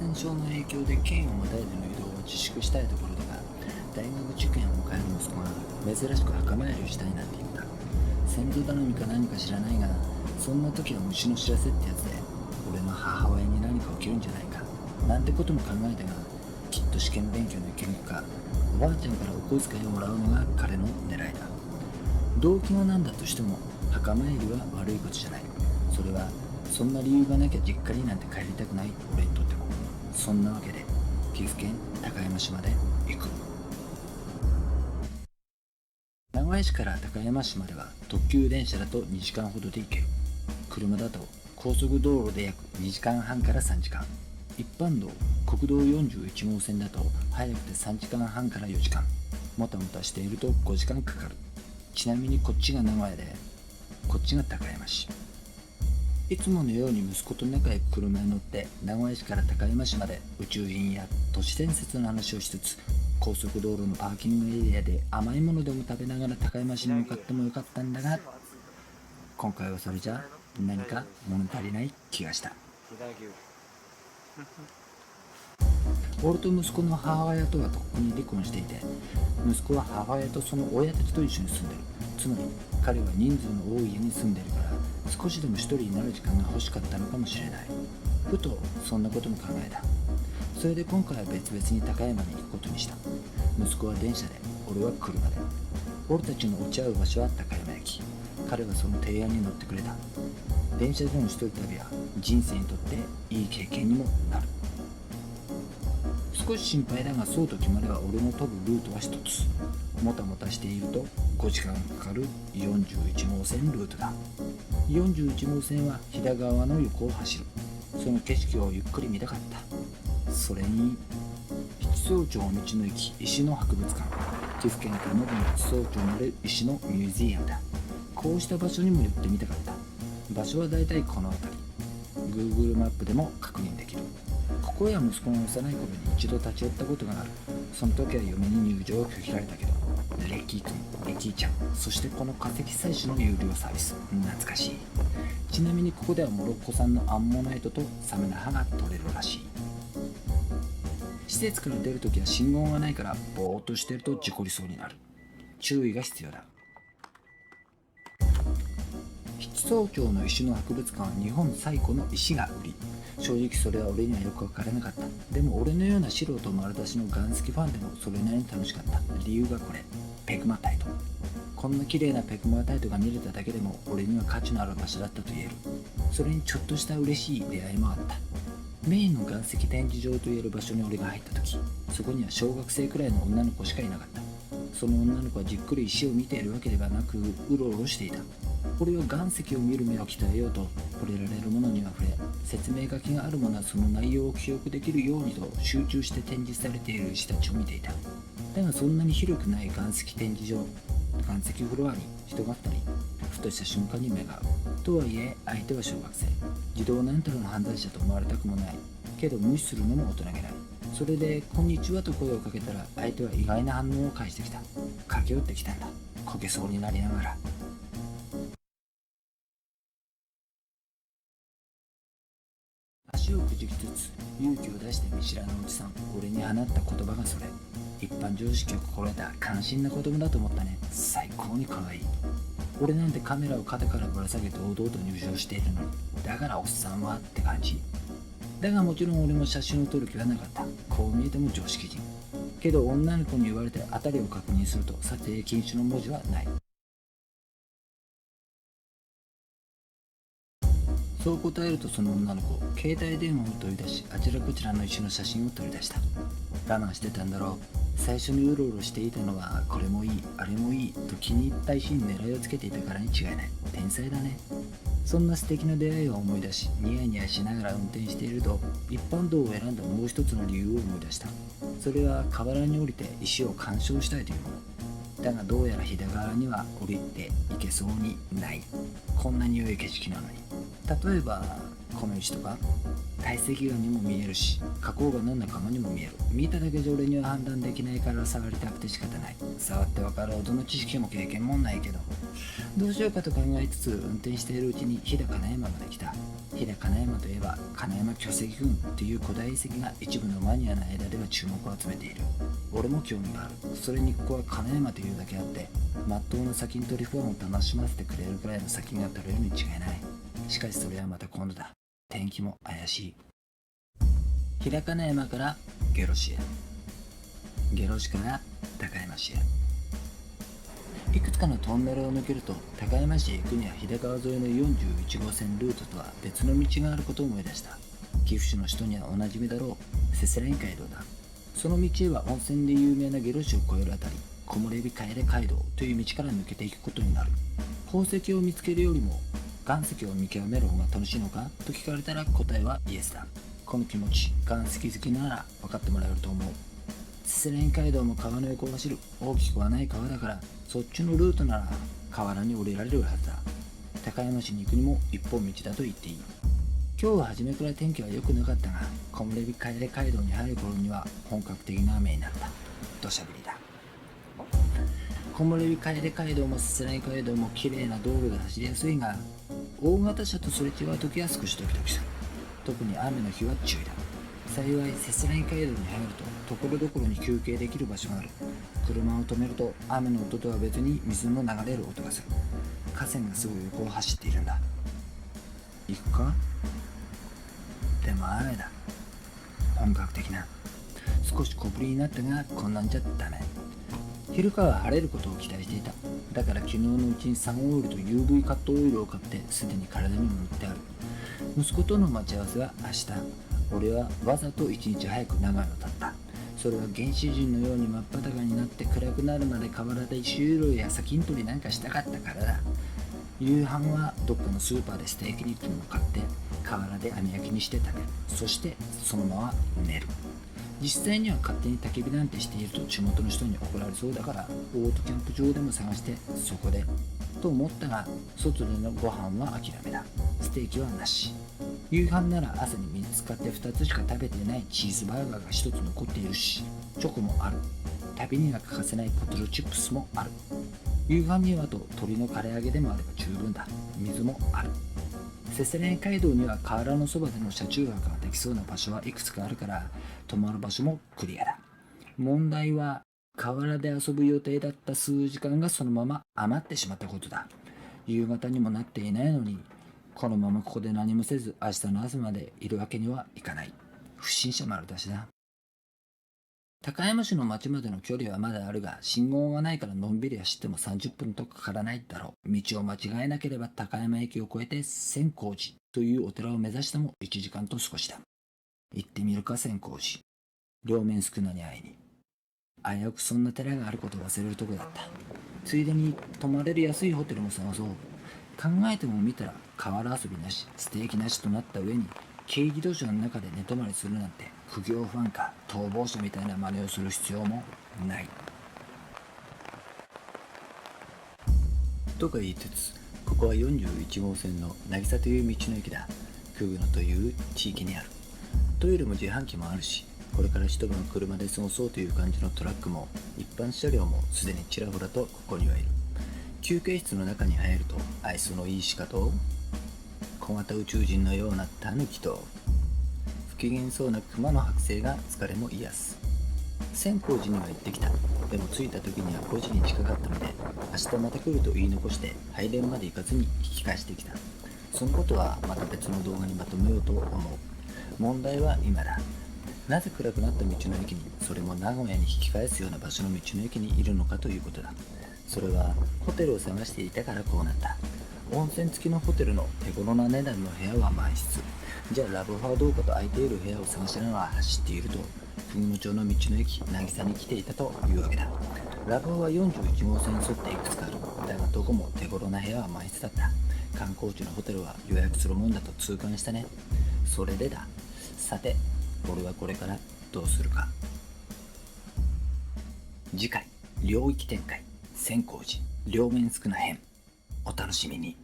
染症の影響で県をまたいでの移動を自粛したいところだが、大学受験を迎える息子が珍しく墓参りをしたいなんて言った。先祖頼みか何か知らないが、そんな時は虫の知らせってやつで、俺の母親に何か起きるんじゃないかなんてことも考えたが、きっと試験勉強の結果、おばあちゃんからお小遣いをもらうのが彼の狙いだ。動機が何だとしても墓参りは悪いことじゃない。それはそんな理由がなきゃ実家になんて帰りたくない俺にとっても。そんなわけで岐阜県高山市まで行く。名古屋市から高山市までは特急電車だと2時間ほどで行ける。車だと高速道路で約2時間半から3時間。一般道国道41号線だと早くて3時間半から4時間。もたもたしていると5時間かかる。ちなみにこっちが名古屋で、こっちが高山市。いつものように息子と仲良く車に乗って名古屋市から高山市まで宇宙人や都市伝説の話をしつつ、高速道路のパーキングエリアで甘いものでも食べながら高山市に向かってもよかったんだが、今回はそれじゃ何か物足りない気がした。俺と息子の母親とはとっくに離婚していて、息子は母親とその親たちと一緒に住んでる。つまり彼は人数の多い家に住んでるから、少しでも一人になる時間が欲しかったのかもしれない。ふとそんなことも考えた。それで今回は別々に高山に行くことにした。息子は電車で、俺は車で。俺たちの落ち合う場所は高山駅。彼はその提案に乗ってくれた。電車での一人旅は人生にとっていい経験にもなる。少し心配だが、そうと決まれば俺の飛ぶルートは一つ。もたもたしていると5時間かかる41号線ルートだ。41号線は飛騨川の横を走る。その景色をゆっくり見たかった。それに七総町道の駅石の博物館、岐阜県から延べの七総町にある石のミュージアムだ。こうした場所にも寄ってみたかった。場所はだいたいこの辺り。 Google マップでも確認できる。ここへは息子の幼い頃に一度立ち寄ったことがある。その時は嫁に入場を拒否られたけど、レッキー君、レッキーちゃん、そしてこの化石採取の有料サービス、懐かしい。ちなみにここではモロッコ産のアンモナイトとサメの歯が取れるらしい。施設から出るときは信号がないから、ぼーっとしてると事故りそうになる。注意が必要だ。七総町の石の博物館は日本最古の石が売り。正直それは俺にはよく分からなかった。でも俺のような素人丸出しの岩石ファンでもそれなりに楽しかった。理由がこれ、ペグマタイト。こんな綺麗なペグマタイトが見れただけでも俺には価値のある場所だったと言える。それにちょっとした嬉しい出会いもあった。メインの岩石展示場といえる場所に俺が入った時、そこには小学生くらいの女の子しかいなかった。その女の子はじっくり石を見ているわけではなく、うろうろしていた。俺は岩石を見る目を鍛えようと、触れられるものには触れ、説明書きがあるものはその内容を記憶できるようにと集中して展示されている石たちを見ていた。だがそんなに広くない岩石展示場、岩石フロアに人が2人。ふとした瞬間に目が合う。とはいえ相手は小学生。児童なんたらの犯罪者と思われたくもない。けど無視するのも大人げない。それで「こんにちは」と声をかけたら、相手は意外な反応を返してきた。駆け寄ってきたんだ。こけそうになりながら。足をくじきつつ勇気を出して見知らぬおじさん、俺に放った言葉がそれ。一般常識を心得た感心な子供だと思ったね。最高に可愛い。俺なんてカメラを肩からぶら下げ堂々と入場しているのに、だからおっさんはって感じ。だがもちろん俺も写真を撮る気はなかった。こう見えても常識人。けど女の子に言われて辺りを確認すると、撮影禁止の文字はない。そう答えると、その女の子携帯電話を取り出し、あちらこちらの石の写真を取り出した。我慢してたんだろう。最初にうろうろしていたのは、これもいいあれもいいと気に入った石に狙いをつけていたからに違いない。天才だね。そんな素敵な出会いを思い出し、ニヤニヤしながら運転していると、一般道を選んだもう一つの理由を思い出した。それは河原に降りて石を鑑賞したいというものだが、どうやら飛騨川には降りていけそうにない。こんなに良い景色なのに。例えばこの石とか堆積岩にも見えるし、花崗岩の仲間にも見える。見ただけじゃ俺には判断できないから触りたくて仕方ない。触ってわかるほどの知識も経験もないけど、どうしようかと考えつつ運転しているうちに飛騨金山まで来た。飛騨金山といえば金山巨石群という古代遺跡が一部のマニアな間では注目を集めている。俺も興味がある。それにここは金山というだけあって、まっとうな砂金取りファンを楽しませてくれるくらいの砂金が取れるに違いない。しかしそれはまた今度だ。天気も怪しい。飛騨金山から下呂市へ、下呂市から高山市へ。いくつかのトンネルを抜けると高山市へ行くには飛騨川沿いの41号線ルートとは別の道があることを思い出した。岐阜市の人にはおなじみだろう、せせらぎ街道だ。その道へは温泉で有名な下呂市を越えるあたり、木漏れ日帰れ街道という道から抜けていくことになる。宝石を見つけるよりも岩石を見極める方が楽しいのかと聞かれたら答えはイエスだ。この気持ち、岩石好きなら分かってもらえると思う。せせらぎ街道も川の横を走る大きくはない川だから、そっちのルートなら河原に降りられるはずだ。高山市に行くにも一本道だと言っていい。今日は初めから天気は良くなかったが、木漏れ日帰れ街道に入る頃には本格的な雨になった。土砂降りだ。木漏れ日帰れ街道もせせらぎ街道も綺麗な道路で走りやすいが、大型車とすれ違う時は少しドキドキする。特に雨の日は注意だ。幸いせせらぎ街道に入ると所々に休憩できる場所がある。車を止めると雨の音とは別に水の流れる音がする。河川がすぐ横を走っているんだ。行くか？でも雨だ。本格的な。少し小降りになったがこんなんじゃダメ。昼からは晴れることを期待していた。だから昨日のうちにサンオイルと UV カットオイルを買ってすでに体にも塗ってある。息子との待ち合わせは明日。俺はわざと一日早く長野を立った。それは原始人のように真っ裸になって暗くなるまで河原で石拾いや砂金取りなんかしたかったからだ。夕飯はどっかのスーパーでステーキ肉を買って河原で網焼きにして食べる。そしてそのまま寝る。実際には勝手に焚き火なんてしていると地元の人に怒られそうだから、オートキャンプ場でも探してそこでと思ったが、外でのご飯は諦めだ。ステーキはなし。夕飯なら朝に3つ買って2つしか食べてないチーズバーガーが1つ残っているし、チョコもある。旅には欠かせないポテトチップスもある。夕飯にはと鶏の唐揚げでもあれば十分だ。水もある。せせらぎ街道には河原のそばでの車中泊ができそうな場所はいくつかあるから、泊まる場所もクリアだ。問題は河原で遊ぶ予定だった数時間がそのまま余ってしまったことだ。夕方にもなっていないのに、このままここで何もせず明日の朝までいるわけにはいかない。不審者丸出しだ。高山市の町までの距離はまだあるが、信号がないからのんびり走っても30分とかからないだろう。道を間違えなければ高山駅を越えて千光寺というお寺を目指しても1時間と少しだ。行ってみるか千光寺。両面宿儺に会いに。危うくそんな寺があることを忘れるとこだった。ついでに泊まれる安いホテルも探そう。考えてもみたら河原遊びなし、ステーキなしとなった上に、軽自動車の中で寝泊まりするなんて苦行ファンか逃亡者みたいな真似をする必要もない。とか言いつつ、ここは41号線の渚という道の駅だ。久野という地域にある。トイレも自販機もあるし、これから一晩車で過ごそうという感じのトラックも一般車両もすでにちらほらとここにはいる。休憩室の中に入ると愛想のいい鹿と小型宇宙人のようなタヌキと不機嫌そうな熊の剥製が疲れも癒す。千光寺には行ってきた。でも着いた時には5時に近かったので、明日また来ると言い残して拝殿まで行かずに引き返してきた。そのことはまた別の動画にまとめようと思う。問題は今だ。なぜ暗くなった道の駅に、それも名古屋に引き返すような場所の道の駅にいるのかということだ。それはホテルを探していたからこうなった。温泉付きのホテルの手頃な値段の部屋は満室。じゃあラブホはどうかと空いている部屋を探しながら走っていると、国野町の道の駅渚に来ていたというわけだ。ラブホは41号線に沿っていくつかある。だがどこも手頃な部屋は満室だった。観光地のホテルは予約するもんだと痛感したね。それでだ。さて、俺はこれからどうするか。次回、領域展開千光寺両面宿儺編、お楽しみに。